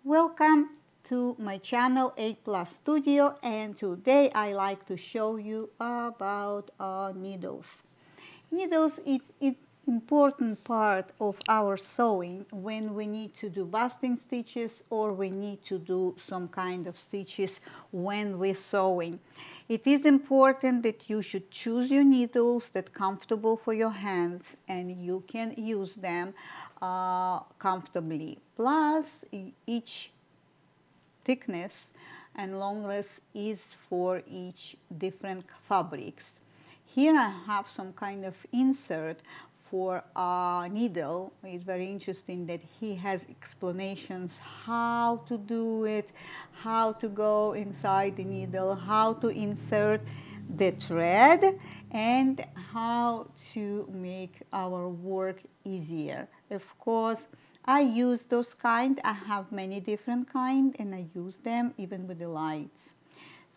Welcome to my channel 8 Plus Studio, and today I like to show you about needles. Needles is important part of our sewing when we need to do basting stitches or we need to do some kind of stitches when we're sewing. It is important that you should choose your needles that comfortable for your hands and you can use them comfortably. Plus, each thickness and longness is for each different fabrics. Here I have some kind of insert for a needle. It's very interesting that he has explanations how to do it, how to go inside the needle, how to insert the thread, and how to make our work easier. Of course, I use those kind. I have many different kind and I use them even with the lights.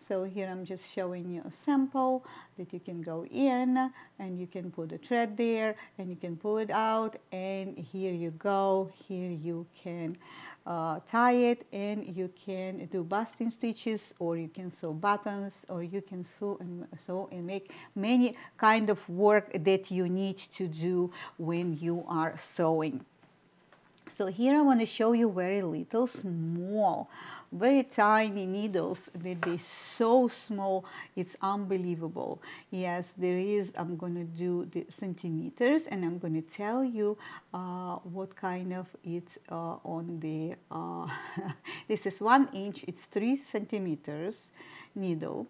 So here I'm just showing you a sample that you can go in and you can put a thread there and you can pull it out, and here you go. Here you can tie it and you can do basting stitches, or you can sew buttons, or you can sew and make many kind of work that you need to do when you are sewing. So here I want to show you very little, small, very tiny needles that they so small, it's unbelievable. Yes, there is, I'm going to do the centimeters and I'm going to tell you what kind of it's on the, this is 1 inch, it's 3 centimeters needle.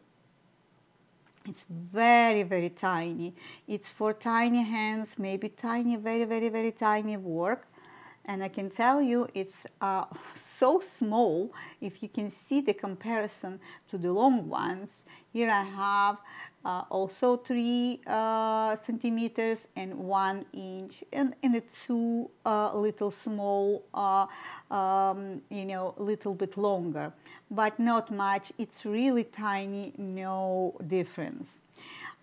It's very, very tiny. It's for tiny hands, maybe tiny, very, very, very tiny work. And I can tell you it's so small. If you can see the comparison to the long ones, here I have also 3 centimeters and 1 inch, and the 2 little small, you know, little bit longer, but not much. It's really tiny, no difference.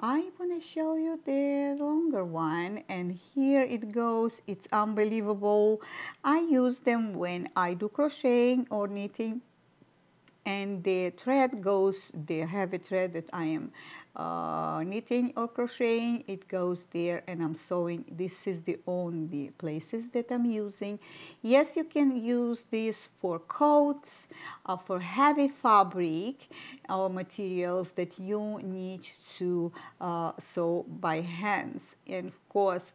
I want to show you the longer one, and here it goes. It's unbelievable. I use them when I do crocheting or knitting, and the thread goes, the heavy thread that I am knitting or crocheting, it goes there and I'm sewing. This is the only places that I'm using. Yes, you can use this for coats, for heavy fabric or materials that you need to sew by hands. And of course,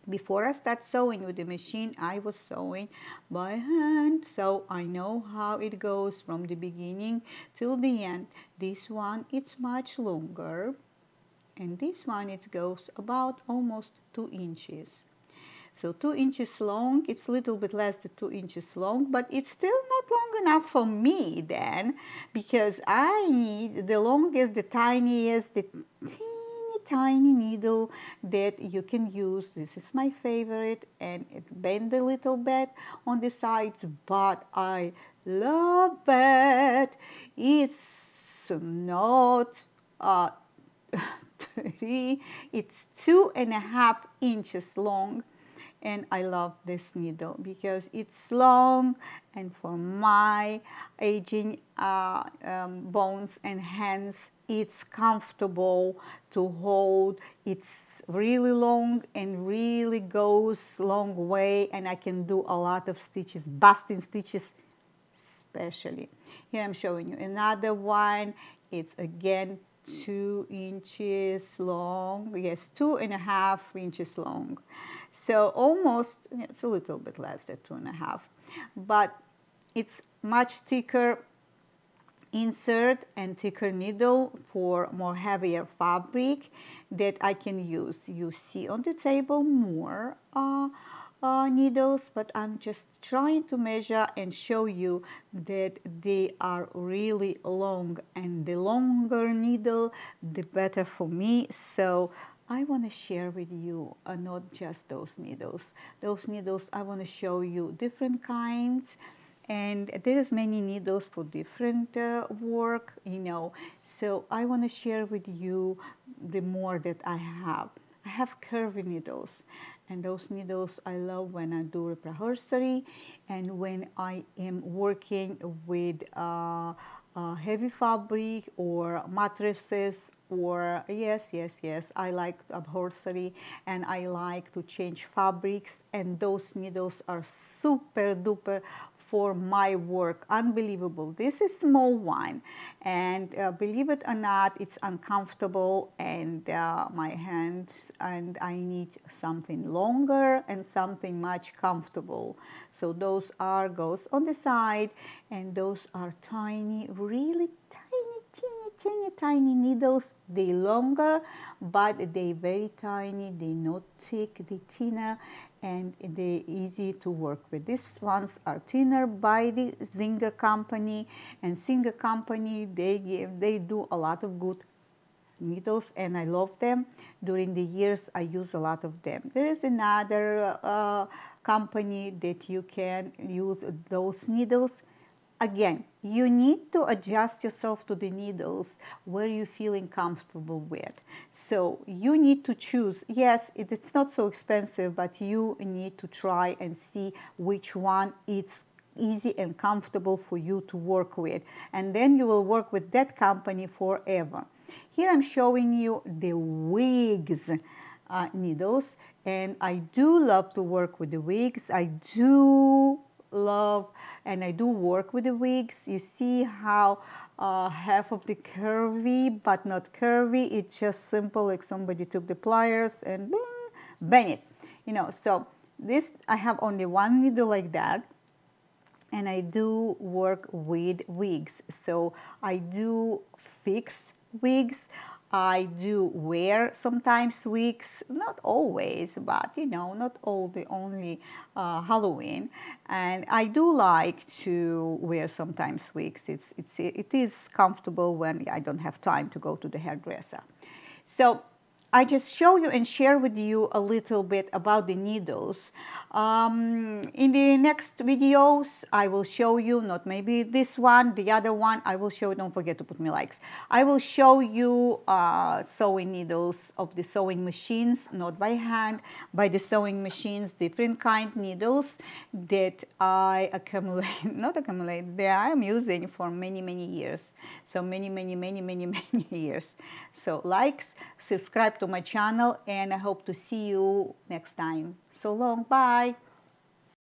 before I start sewing with the machine, I was sewing by hand, so I know how it goes from the beginning till the end. This one, it's much longer, and this one, it goes about almost 2 inches. So 2 inches long, it's a little bit less than 2 inches long, but it's still not long enough for me then, because I need the longest, the tiniest, the tiny needle that you can use. This is my favorite, and it bends a little bit on the sides, but I love it. It's not 3, it's 2.5 inches long, and I love this needle because it's long, and for my aging bones and hands, it's comfortable to hold. It's really long and really goes long way, and I can do a lot of stitches, basting stitches especially. Here I'm showing you another one. It's again 2 inches long. Yes, 2.5 inches long. So almost, it's a little bit less than 2.5, but it's much thicker insert and thicker needle for more heavier fabric that I can use. You see on the table more needles, but I'm just trying to measure and show you that they are really long, and the longer needle, the better for me. So I want to share with you not just those needles. Those needles, I want to show you different kinds, and there is many needles for different work, you know. So I want to share with you the more that I have. I have curvy needles, And those needles I love when I do upholstery and when I am working with heavy fabric or mattresses, or yes, I like upholstery and I like to change fabrics, and those needles are super duper for my work. Unbelievable. This is small one, and believe it or not, it's uncomfortable, and my hands, and I need something longer and something much comfortable. So those are goes on the side, and those are tiny, really tiny needles. They longer, but they very tiny. They not thick. They thinner, and they easy to work with. These ones are thinner by the Singer company, and Singer company, they do a lot of good needles, and I love them. During the years I use a lot of them. There is another company that you can use those needles. Again, you need to adjust yourself to the needles where you're feeling comfortable with. So you need to choose. Yes, it's not so expensive, but you need to try and see which one it's easy and comfortable for you to work with. And then you will work with that company forever. Here I'm showing you the wigs needles, and I do love to work with the wigs. I do love and I do work with the wigs. You see how half of the curvy, but not curvy. It's just simple, like somebody took the pliers and bang it. So this, I have only one needle like that, and I do work with wigs. So I do fix wigs. I do wear sometimes wigs, not always, but not all the only Halloween. And I do like to wear sometimes wigs. It is comfortable when I don't have time to go to the hairdresser. So I just show you and share with you a little bit about the needles. In the next videos, I will show you, not maybe this one, the other one, I will show, don't forget to put me likes. I will show you sewing needles of the sewing machines, not by hand, by the sewing machines, different kind needles that I accumulate, not accumulate, that I am using for many years. So many years. So likes, subscribe to my channel, and I hope to see you next time. So long, bye.